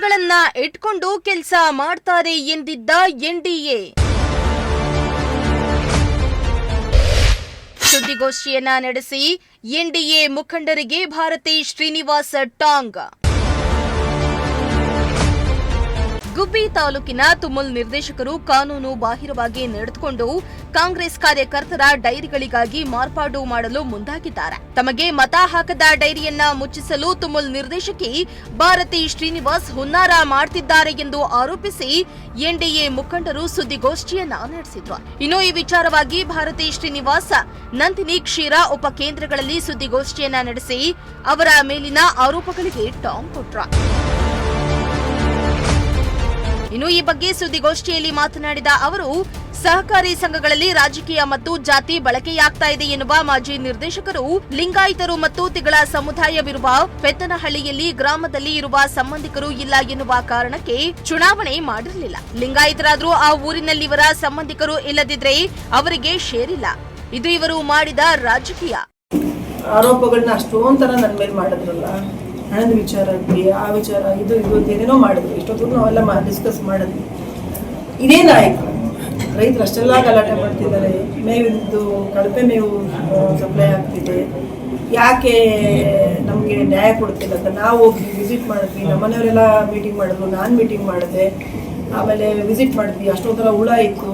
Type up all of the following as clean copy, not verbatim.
ಡಿಗಳನ್ನ ಇಟ್ಕೊಂಡು ಕೆಲಸ ಮಾಡ್ತಾರೆ ಎಂದಿದ್ದ ಎನ್ಡಿಎ ಸುದ್ದಿಗೋಷ್ಠಿಯನ್ನ ನಡೆಸಿ ಎನ್ಡಿಎ ಮುಖಂಡರಿಗೆ ಭಾರತಿ ಶ್ರೀನಿವಾಸ್ ಟಾಂಗ್. ಗುಬ್ಬಿ ತಾಲೂಕಿನ ತುಮುಲ್ ನಿರ್ದೇಶಕರು ಕಾನೂನು ಬಾಹಿರವಾಗಿ ನಡೆದುಕೊಂಡು ಕಾಂಗ್ರೆಸ್ ಕಾರ್ಯಕರ್ತರ ಡೈರಿಗಳಿಗಾಗಿ ಮಾರ್ಪಾಡು ಮಾಡಲು ಮುಂದಾಗಿದ್ದಾರೆ. ತಮಗೆ ಮತ ಹಾಕದ ಡೈರಿಯನ್ನ ಮುಚ್ಚಿಸಲು ತುಮುಲ್ ನಿರ್ದೇಶಕಿ ಭಾರತಿ ಶ್ರೀನಿವಾಸ್ ಹುನ್ನಾರ ಮಾಡುತ್ತಿದ್ದಾರೆ ಎಂದು ಆರೋಪಿಸಿ ಎನ್ಡಿಎ ಮುಖಂಡರು ಸುದ್ದಿಗೋಷ್ಠಿಯನ್ನ ನಡೆಸಿದ್ರು. ಇನ್ನು ಈ ವಿಚಾರವಾಗಿ ಭಾರತಿ ಶ್ರೀನಿವಾಸ್ ನಂದಿನಿ ಕ್ಷೀರ ಉಪಕೇಂದ್ರಗಳಲ್ಲಿ ಸುದ್ದಿಗೋಷ್ಠಿಯನ್ನ ನಡೆಸಿ ಅವರ ಮೇಲಿನ ಆರೋಪಗಳಿಗೆ ಟಾಂಗ್ ಕೊಟ್ರು. ಇನ್ನು ಈ ಬಗ್ಗೆ ಸುದ್ದಿಗೋಷ್ಠಿಯಲ್ಲಿ ಮಾತನಾಡಿದ ಅವರು, ಸಹಕಾರಿ ಸಂಘಗಳಲ್ಲಿ ರಾಜಕೀಯ ಮತ್ತು ಜಾತಿ ಬಳಕೆಯಾಗ್ತಾ ಇದೆ ಎನ್ನುವ ಮಾಜಿ ನಿರ್ದೇಶಕರು ಲಿಂಗಾಯತರು ಮತ್ತು ತಿಗಳ ಸಮುದಾಯವಿರುವ ಪೆತ್ತನಹಳ್ಳಿಯಲ್ಲಿ ಗ್ರಾಮದಲ್ಲಿ ಇರುವ ಸಂಬಂಧಿಕರು ಇಲ್ಲ ಎನ್ನುವ ಕಾರಣಕ್ಕೆ ಚುನಾವಣೆ ಮಾಡಿರಲಿಲ್ಲ. ಲಿಂಗಾಯತರಾದ್ರೂ ಆ ಊರಿನಲ್ಲಿವರ ಸಂಬಂಧಿಕರು ಇಲ್ಲದಿದ್ರೆ ಅವರಿಗೆ ಶೇರಿಲ್ಲ. ಇದು ಇವರು ಮಾಡಿದ ರಾಜಕೀಯ. ಆರೋಪಗಳನ್ನ ಅಷ್ಟೊಂಥರ ನನ್ನ ಮೇಲೆ ಮಾಡಿದ್ರಲ್ಲ, ಹಣದ ವಿಚಾರ ಆಗಲಿ, ಆ ವಿಚಾರ ಇದು ಏನೇನೋ ಮಾಡಿದ್ವಿ. ಇಷ್ಟೊತ್ತು ನಾವೆಲ್ಲ ಡಿಸ್ಕಸ್ ಮಾಡಿದ್ವಿ. ಇದೇ ನಾಯಕರು ರೈತರು ಅಷ್ಟೆಲ್ಲ ಗಲಾಟೆ ಮಾಡ್ತಿದ್ದಾರೆ. ಮೇವಿದ್ದು ಕಳಪೆ ಮೇವು ಸಪ್ಲೈ ಆಗ್ತಿದೆ, ಯಾಕೆ ನಮಗೆ ನ್ಯಾಯ ಕೊಡ್ತಿಲ್ಲ ಅಂತ ನಾವು ಹೋಗಿ ವಿಸಿಟ್ ಮಾಡಿದ್ವಿ. ನಮ್ಮ ಮನೆಯವರೆಲ್ಲ ಮೀಟಿಂಗ್ ಮಾಡಿದ್ರು, ನಾನು ಮೀಟಿಂಗ್ ಮಾಡಿದೆ. ಆಮೇಲೆ ವಿಸಿಟ್ ಮಾಡಿದ್ವಿ. ಅಷ್ಟೊಂಥರ ಹುಳ ಇತ್ತು,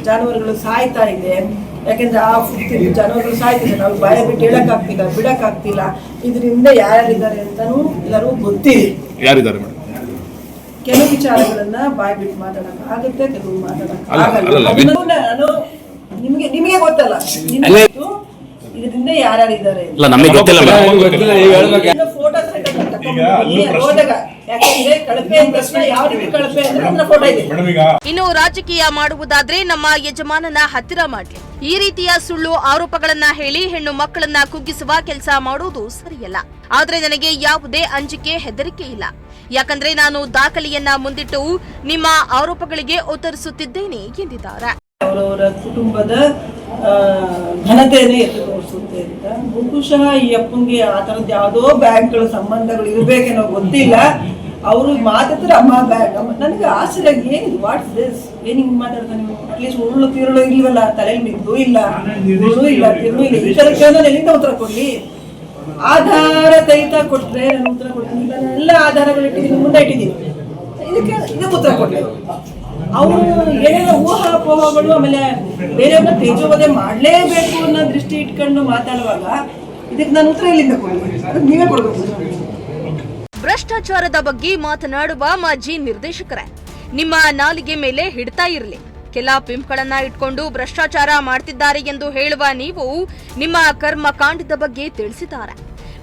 ಜಾನುವಾರುಗಳು ಸಾಯ್ತಾ ಇದೆ. ಯಾಕೆಂದ್ರೆ ಆ ಜಾನುವಾರುಗಳು ಸಾಯ್ತಿದೆ, ನಾವು ಬಾಯ ಬಿಟ್ಟು ಹೇಳಕ್ಕಾಗ್ತಿಲ್ಲ, ಬಿಡಕ್ಕಾಗ್ತಿಲ್ಲ. ಇದರಿಂದ ಯಾರ್ಯಾರಿದ್ದಾರೆ ಅಂತಾನು ಎಲ್ಲರೂ ಗೊತ್ತಿದೆ. ಕೆಲವು ವಿಚಾರಗಳನ್ನ ಬಾಯ್ ಬಿಟ್ಟು ಮಾತಾಡಕ್ ಆಗುತ್ತೆ, ಕೆಲವು ಮಾತಾಡಕ್ ಆಗಲ್ಲ. ನಾನು ನಿಮಗೆ ಗೊತ್ತಲ್ಲ, ಇದರಿಂದ ಯಾರ್ಯಾರಿದ್ದಾರೆ ಫೋಟೋ ಹೋದಾಗ. ಯಾಕೆಂದ್ರೆ ಕಳಪೆ ಅಂದ ತಕ್ಷಣ ಯಾವ ರೀತಿ ಕಳಪೆ ಅಂದ್ರೆ ಫೋಟೋ ಇದೆ. ಇನ್ನು ರಾಜಕೀಯ ಮಾಡುವುದಾದ್ರೆ ನಮ್ಮ ಯಜಮಾನನ ಹತ್ತಿರ ಮಾಡ್ಲಿ. ಈ ರೀತಿಯ ಸುಳ್ಳು ಆರೋಪಗಳನ್ನ ಹೇಳಿ ಹೆಣ್ಣು ಮಕ್ಕಳನ್ನ ಕುಗ್ಗಿಸುವ ಕೆಲಸ ಮಾಡುವುದು ಸರಿಯಲ್ಲ. ಆದ್ರೆ ನನಗೆ ಯಾವುದೇ ಅಂಜಿಕೆ, ಹೆದರಿಕೆ ಇಲ್ಲ. ಯಾಕಂದ್ರೆ ನಾನು ದಾಖಲೆಯನ್ನ ಮುಂದಿಟ್ಟು ನಿಮ್ಮ ಆರೋಪಗಳಿಗೆ ಉತ್ತರಿಸುತ್ತಿದ್ದೇನೆ ಎಂದಿದ್ದಾರೆ. ಅವರವರ ಕುಟುಂಬದ ಘನತೆಯನ್ನು ಎತ್ತು ತೋರಿಸುತ್ತೆ ಅಂತ ಬಹುಶಃ ಈ ಅಪ್ಪಂಗೆ ಆ ಥರದ್ದು ಯಾವುದೋ ಬ್ಯಾಂಕ್ಗಳ ಸಂಬಂಧಗಳು ಇರಬೇಕೇನೋ ಗೊತ್ತಿಲ್ಲ. ಅವರು ಮಾತಾಡ್ತಾರೆ, ಅಮ್ಮ ಬ್ಯಾಂಕ್ ಅಮ್ಮ. ನನಗೆ ಆಶ್ಚರ್ಯ, ಏನಿದು, ವಾಟ್ಸ್ ದಿಸ್, ಏನು ಹಿಂಗೆ ಮಾತಾಡ್ತಾರೆ ನೀವು? ಅಟ್ಲೀಸ್ಟ್ ಉರುಳು ತಿರುಳು ಇಲ್ವಲ್ಲ, ತಲೆಯಲ್ಲಿ ಬಿದ್ದು ಇಲ್ಲ, ಉರುಳು ಇಲ್ಲ, ತಿರುಳು ಇಲ್ಲ. ಈ ಥರ ಕೇಳೋದು ಎಲ್ಲಿಂದ ಉತ್ತರ ಕೊಡಲಿ? ಆಧಾರ ಸಹಿತ ಕೊಟ್ಟರೆ ನಾನು ಉತ್ತರ ಕೊಡ್ತೀನಿ. ಎಲ್ಲ ಆಧಾರಗಳು ಇಟ್ಟಿದ್ದೀನಿ, ಮುಂದೆ ಇಟ್ಟಿದ್ದೀನಿ. ಇದಕ್ಕೆ ಉತ್ತರ ಕೊಡಲಿ. ಅವರು ಏನೇನೋ ಊಹಾಪೋಹಗಳು, ಆಮೇಲೆ ಬೇರೆಯವ್ರನ್ನ ತೇಜೋವಧೆ ಮಾಡಲೇಬೇಕು ಅನ್ನೋ ದೃಷ್ಟಿ ಇಟ್ಕೊಂಡು ಮಾತಾಡುವಾಗ ಇದಕ್ಕೆ ನಾನು ಉತ್ತರ ಎಲ್ಲಿಂದ ಕೊಡಲಿ? ಅದಕ್ಕೆ ನೀವೇ ಕೊಡಬೇಕು. ಭ್ರಷ್ಟಾಚಾರದ ಬಗ್ಗೆ ಮಾತನಾಡುವ ಮಾಜಿ ನಿರ್ದೇಶಕರೇ, ನಿಮ್ಮ ನಾಲಿಗೆ ಮೇಲೆ ಹಿಡ್ತಾ ಇರಲಿ. ಕೆಲ ಪಿಂಪ್ಗಳನ್ನ ಇಟ್ಕೊಂಡು ಭ್ರಷ್ಟಾಚಾರ ಮಾಡ್ತಿದ್ದಾರೆ ಎಂದು ಹೇಳುವ ನೀವು ನಿಮ್ಮ ಕರ್ಮಕಾಂಡದ ಬಗ್ಗೆ ತಿಳಿಸಿದ್ದಾರೆ.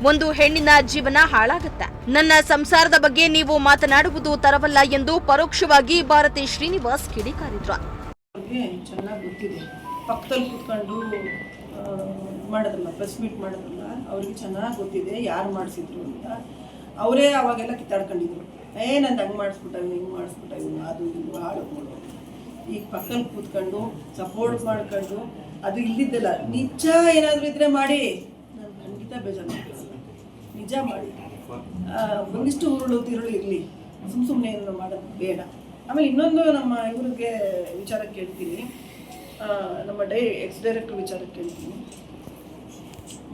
ಒಂದು ಹೆಣ್ಣಿನ ಜೀವನ ಹಾಳಾಗುತ್ತೆ. ನನ್ನ ಸಂಸಾರದ ಬಗ್ಗೆ ನೀವು ಮಾತನಾಡುವುದು ತರವಲ್ಲ ಎಂದು ಪರೋಕ್ಷವಾಗಿ ಭಾರತಿ ಶ್ರೀನಿವಾಸ್ ಕಿಡಿಕಾರಿದ್ರು. ಚೆನ್ನಾಗಿ ಗೊತ್ತಿದೆ, ಪಕ್ಕದಲ್ಲಿ ಕೂತ್ಕೊಂಡು ಮಾಡೋದಲ್ಲ, ಪ್ರೆಸ್ ಮೀಟ್ ಮಾಡೋದಲ್ಲ, ಅವ್ರಿಗೆ ಚೆನ್ನಾಗಿ ಗೊತ್ತಿದೆ ಯಾರು ಮಾಡಿಸಿದ್ರು ಅಂತ. ಅವರೇ ಅವಾಗೆಲ್ಲ ಕಿತ್ತಾಡ್ಕೊಂಡಿದ್ರು. ನಂದು ಹಂಗೆ ಮಾಡಿಸ್ಬಿಟ್ಟವು, ಹಿಂಗೆ ಮಾಡಿಸ್ಬಿಟ್ಟವು, ಅದು ಇದು ಹಾಳು ಮಾಡೋದು. ಈಗ ಪಕ್ಕದಲ್ಲಿ ಕೂತ್ಕೊಂಡು ಸಪೋರ್ಟ್ ಮಾಡ್ಕೊಂಡು ಅದು ಇಲ್ಲಿದ್ದಲ್ಲ, ನಿಜ ಏನಾದರೂ ಇದ್ರೆ ಮಾಡಿ, ನಾನು ಖಂಡಿತ ಬೇಜಾರು ಮಾಡ್ತೀನಿ. ನಿಜ ಮಾಡಿ, ಒಂದಿಷ್ಟು ಉರುಳು ತಿರುಳು ಇರಲಿ, ಸುಮ್ಮನೆ ಏನು ಮಾಡೋದು ಬೇಡ. ಆಮೇಲೆ ಇನ್ನೊಂದು ನಮ್ಮ ಇವ್ರಿಗೆ ವಿಚಾರಕ್ಕೆ ಕೇಳ್ತೀನಿ, ನಮ್ಮ ಎಕ್ಸ್ ಡೈರೆಕ್ಟರ್ ವಿಚಾರಕ್ಕೆ ಕೇಳ್ತೀನಿ.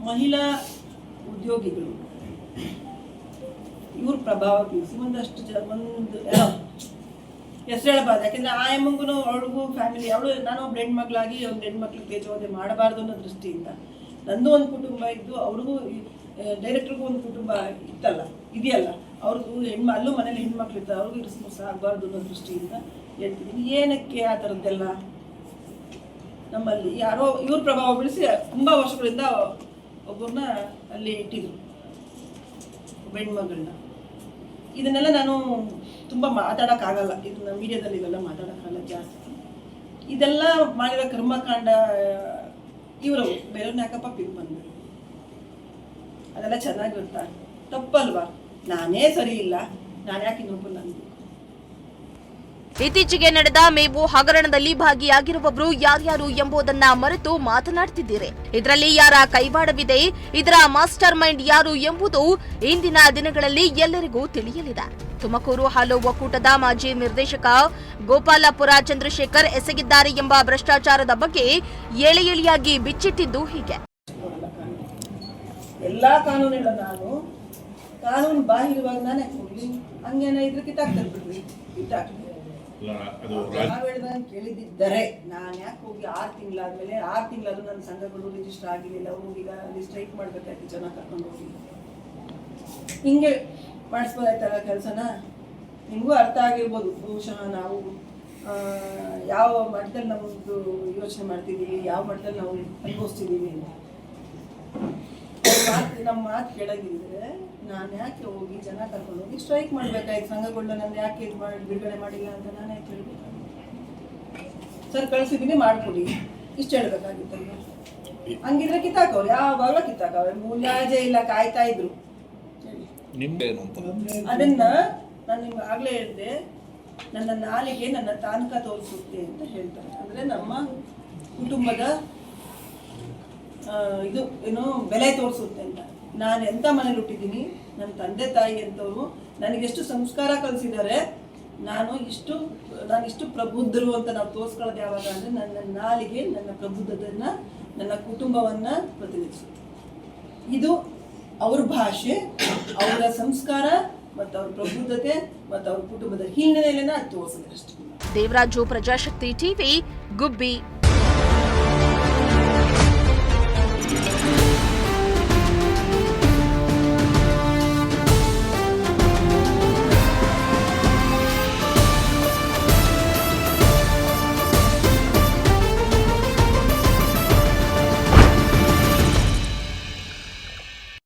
ಮಹಿಳಾ ಉದ್ಯೋಗಿಗಳು ಇವ್ರ ಪ್ರಭಾವ ಬೀರಿಸಿ ಒಂದಷ್ಟು ಒಂದು ಹೆಸರು ಹೇಳಬಾರ್ದು. ಯಾಕೆಂದರೆ ಆ ಎಮ್ಮಂಗೂ ಅವಳಿಗೂ ಫ್ಯಾಮಿಲಿ, ಅವಳು ನಾನು ಒಬ್ಬ ಹೆಣ್ಮಕ್ಳಾಗಿ ಒಂದು ಹೆಣ್ಮಕ್ಳಿಗೆ ತೇಜೋವಧೆ ಮಾಡಬಾರ್ದು ಅನ್ನೋ ದೃಷ್ಟಿಯಿಂದ ನಂದು ಒಂದು ಕುಟುಂಬ ಇದ್ದು, ಅವ್ರಿಗೂ ಡೈರೆಕ್ಟ್ರಿಗೂ ಒಂದು ಕುಟುಂಬ ಇತ್ತಲ್ಲ, ಇದೆಯಲ್ಲ, ಅವ್ರಿಗೂ ಅಲ್ಲೂ ಮನೇಲಿ ಹೆಣ್ಮಕ್ಳು ಇರ್ತಾರೆ, ಅವ್ರಿಗೂ ಇರಿಸ್ಮೋಸ ಆಗಬಾರ್ದು ಅನ್ನೋ ದೃಷ್ಟಿಯಿಂದ ಹೇಳ್ತಿದ್ದೀನಿ. ಏನಕ್ಕೆ ಆ ಥರದ್ದೆಲ್ಲ ನಮ್ಮಲ್ಲಿ ಯಾರೋ ಇವ್ರ ಪ್ರಭಾವ ಬೀಳಿಸಿ ತುಂಬ ವರ್ಷಗಳಿಂದ ಒಬ್ಬರನ್ನ ಅಲ್ಲಿ ಇಟ್ಟಿದ್ರು, ಹೆಣ್ಮಗಳನ್ನ. ಇದನ್ನೆಲ್ಲ ನಾನು ತುಂಬ ಮಾತಾಡೋಕ್ಕಾಗಲ್ಲ, ಇದನ್ನ ಮೀಡಿಯಾದಲ್ಲಿ ಇವೆಲ್ಲ ಮಾತಾಡೋಕ್ಕಾಗಲ್ಲ ಜಾಸ್ತಿ. ಇದೆಲ್ಲ ಮಾಡಿರೋ ಕರ್ಮಕಾಂಡ ಇವರು ಬೇರೆಯವ್ರನ್ನ ಯಾಕಪ್ಪ ಪಿಕ್ ಬಂದರು, ಅದೆಲ್ಲ ಚೆನ್ನಾಗಿ ಗೊತ್ತಾ? ತಪ್ಪಲ್ವಾ? ನಾನೇ ಸರಿ ಇಲ್ಲ, ನಾನು ಯಾಕೆ ಇನ್ನೊಬ್ಬರು ನನಗೆ ಇತ್ತೀಚೆಗೆ ನಡೆದ ಮೇವು ಹಗರಣದಲ್ಲಿ ಭಾಗಿಯಾಗಿರುವವರು ಯಾರ್ಯಾರು ಎಂಬುದನ್ನ ಮರೆತು ಮಾತನಾಡ್ತಿದ್ದೀರಿ. ಇದರಲ್ಲಿ ಯಾರ ಕೈವಾಡವಿದೆ, ಇದರ ಮಾಸ್ಟರ್ ಮೈಂಡ್ ಯಾರು ಎಂಬುದು ಇಂದಿನ ದಿನಗಳಲ್ಲಿ ಎಲ್ಲರಿಗೂ ತಿಳಿಯಲಿದೆ. ತುಮಕೂರು ಹಾಲು ಒಕ್ಕೂಟದ ಮಾಜಿ ನಿರ್ದೇಶಕ ಗೋಪಾಲಪುರ ಚಂದ್ರಶೇಖರ್ ಎಸಗಿದ್ದಾರೆ ಎಂಬ ಭ್ರಷ್ಟಾಚಾರದ ಬಗ್ಗೆ ಎಳೆಯಾಗಿ ಬಿಚ್ಚಿಟ್ಟಿದ್ದು ಹೀಗೆ. ಎಲ್ಲಾ ಕಾನೂನುಗಳ ನಾನು ಕಾನೂನು ಬಾಹಿರವಾಗಿ ನಾನೇ ಹೋಗ್ಲಿ, ಹಂಗೇನ ಇದ್ರೆ ಕಿತ್ತಾಕ್ತಾರೆ ಬಿಡ್ರಿ, ಕಿತ್ತಾಕ್ಲಿ. ನಾವ್ ಹೇಳ್ದಂಗೆ ಕೇಳಿದ್ದರೆ ನಾನು ಯಾಕೆ ಹೋಗಿ 6 ತಿಂಗಳಾದ್ಮೇಲೆ 6 ತಿಂಗಳಾದ್ರೂ ನನ್ನ ಸಂಘಗಳು ರಿಜಿಸ್ಟರ್ ಆಗಿರಲಿಲ್ಲ, ಹೋಗಿ ಅಲ್ಲಿ ಸ್ಟ್ರೈಕ್ ಮಾಡ್ಬೇಕಾಯ್ತು, ಜನ ಕರ್ಕೊಂಡು ಹೋಗಿ ಹಿಂಗೆ ಮಾಡಿಸ್ಬೋದಾಯ್ತಲ್ಲ ಕೆಲಸನ. ನಿಮಗೂ ಅರ್ಥ ಆಗಿರ್ಬೋದು ಬಹುಶಃ ನಾವು ಯಾವ ಮಟ್ಟದಲ್ಲಿ ನಮ್ಮದು ಯೋಚನೆ ಮಾಡ್ತಿದ್ದೀವಿ, ಯಾವ ಮಟ್ಟದಲ್ಲಿ ನಾವು ಅನುಭವಿಸ್ತಿದ್ದೀವಿ ಅಂತ. ನಮ್ಮ ಮಾತು ಕೇಳಾಗಿದ್ರೆ ನಾನು ಯಾಕೆ ಹೋಗಿ ಜನ ಕರ್ಕೊಂಡು ಹೋಗಿ ಸ್ಟ್ರೈಕ್ ಮಾಡ್ಬೇಕಾಯ್ತು, ಸಂಘಗಳನ್ನ ನಾನು ಯಾಕೆ ಇದು ಮಾಡಿ ಬಿಡುಗಡೆ ಮಾಡಿಲ್ಲ ಅಂತ ನಾನೇ ಕೇಳಬೇಕಾಗಿತ್ತು. ಸರ್ ಕಳಿಸಿದ್ದೀನಿ ಮಾಡ್ಕೊಡಿ, ಇಷ್ಟು ಹೇಳ್ಬೇಕಾಗಿತ್ತಲ್ಲ. ಹಂಗಿದ್ರೆ ಕಿತ್ತಾಕವ್ರು, ಯಾವಾಗಲೂ ಕಿತ್ತಾಕವ್ರೆ, ಮುಲಾಜೆ ಇಲ್ಲ, ಕಾಯ್ತಾ ಇದ್ರು. ಅದನ್ನ ನಾನು ನಿಮ್ಗೆ ಆಗ್ಲೇ ಹೇಳಿದೆ, ನನ್ನ ನಾಲಿಗೆ ನನ್ನ ತಾನಕ ತೋರಿಸುತ್ತೆ ಅಂತ ಹೇಳ್ತಾರೆ. ಅಂದ್ರೆ ನಮ್ಮ ಕುಟುಂಬದ ಇದು ಏನು ಬೆಲೆ ತೋರಿಸುತ್ತೆ ಅಂತ. ನಾನು ಎಂಥ ಮನೇಲಿ ಹುಟ್ಟಿದ್ದೀನಿ, ನನ್ನ ತಂದೆ ತಾಯಿ ಅಂತವರು ನನಗೆಷ್ಟು ಸಂಸ್ಕಾರ ಕಲಿಸಿದ್ದಾರೆ, ನಾನು ಇಷ್ಟು ಪ್ರಬುದ್ಧರು ಅಂತ ನಾವು ತೋರಿಸ್ಕೊಳ್ಳೋದು ಯಾವಾಗ ಅಂದರೆ ನನ್ನ ನಾಲಿಗೆ ನನ್ನ ಪ್ರಬುದ್ಧತೆಯನ್ನು, ನನ್ನ ಕುಟುಂಬವನ್ನು ಪ್ರತಿನಿಧಿಸುತ್ತೆ. ಇದು ಅವ್ರ ಭಾಷೆ, ಅವರ ಸಂಸ್ಕಾರ ಮತ್ತು ಅವ್ರ ಪ್ರಬುದ್ಧತೆ ಮತ್ತು ಅವ್ರ ಕುಟುಂಬದ ಹಿನ್ನೆಲೆಯನ್ನು ಅದು ತೋರಿಸಿದೆ ಅಷ್ಟೇ. ದೇವರಾಜು, ಪ್ರಜಾಶಕ್ತಿ ಟಿವಿ, ಗುಬ್ಬಿ.